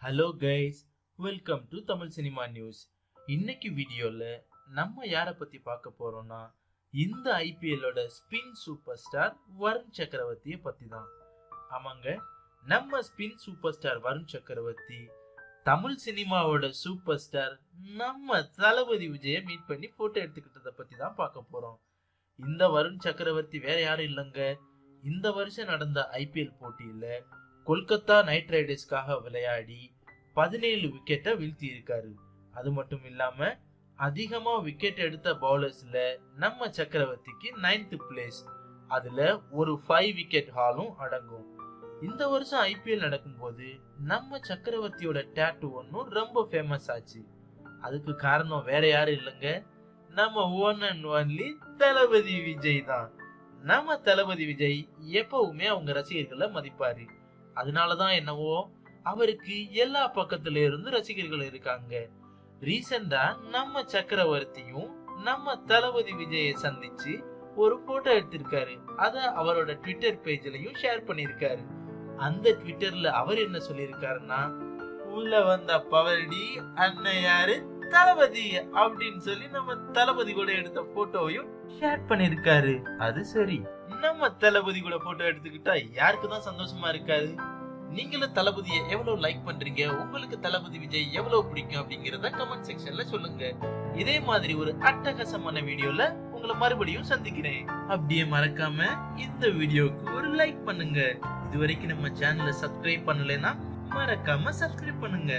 Hello guys, welcome to Tamil cinema news. இன்னைக்கு வீடியோல நம்ம யாரை பத்தி பார்க்க போறோம்னா, இந்த ஐபிஎல்லோட ஸ்பின் சூப்பர் ஸ்டார் வருண் சக்கரவர்த்தியை பத்தி தான். ஆமாங்க, நம்ம ஸ்பின் சூப்பர் ஸ்டார் வருண் சக்கரவர்த்தி தமிழ் சினிமாவோட சூப்பர் ஸ்டார் நம்ம தளபதி விஜயை மீட் பண்ணி போட்டோ எடுத்துக்கிட்டதை பத்தி தான் பார்க்க போறோம். இந்த வருண் சக்கரவர்த்தி வேற யாரும் இல்லைங்க, இந்த வருஷம் நடந்த ஐபிஎல் போட்டியில கொல்கத்தா நைட் ரைடர்ஸ்க்காக விளையாடி 17 விக்கெட்டை வீழ்த்தி இருக்காரு. அது மட்டும் இல்லாம அதிகமா விக்கெட் எடுத்த பவுலர்ஸ்ல நம்ம சக்கரவர்த்திக்கு 9th பிளேஸ், அதுல ஒரு 5 விக்கெட் ஹாலும் அடங்கும். இந்த வருஷம் ஐபிஎல் நடக்கும்போது நம்ம சக்கரவர்த்தியோட டேட்டு ஒன்னும் ரொம்ப ஃபேமஸ் ஆச்சு. அதுக்கு காரணம் வேற யாரும் இல்லைங்க, நம்ம ஒன் அண்ட் ஒன்லி தளபதி விஜய் தான். நம்ம தளபதி விஜய் எப்பவுமே அவங்க ரசிகர்களை மதிப்பாரு. அதனாலதான் என்னவோ அவருக்கு எல்லா பக்கத்துல இருந்து ரசிகர்கள் இருக்காங்க. ரீசெண்டா நம்ம சக்கரவர்த்தியும் நம்ம தளபதி விஜயை சந்திச்சு ஒரு போட்டோ எடுத்திருக்காரு. அத அவரோட ட்விட்டர் பேஜ்லயும் ஷேர் பண்ணிருக்காரு. அந்த ட்விட்டர்ல அவர் என்ன சொல்லியிருக்காருன்னா, உள்ள வந்த பவர்டி அண்ணன் யாரு தளபதி அப்படின்னு சொல்லி நம்ம தளபதி கூட எடுத்த போட்டோவையும் ஷேர் பண்ணிருக்காரு. அது சரி, நம்ம தளபதி கூட போட்டோ எடுத்துக்கிட்டா யாருக்குதான் சந்தோஷமா இருக்காது? நீங்களும் தளபதியை எவ்வளவு லைக் பண்றீங்க, உங்களுக்கு தளபதி விஜய் எவ்வளவு பிடிக்கும் அப்படிங்கறத கமெண்ட் செக்ஷன்ல சொல்லுங்க. இதே மாதிரி ஒரு அட்டகாசமான வீடியோல உங்களை மறுபடியும் சந்திக்கிறேன். அப்படியே மறக்காம இந்த வீடியோக்கு ஒரு லைக் பண்ணுங்க. இதுவரைக்கும் நம்ம சேனலை சப்ஸ்கிரைப் பண்ணலைன்னா மறக்காம சப்ஸ்கிரைப் பண்ணுங்க.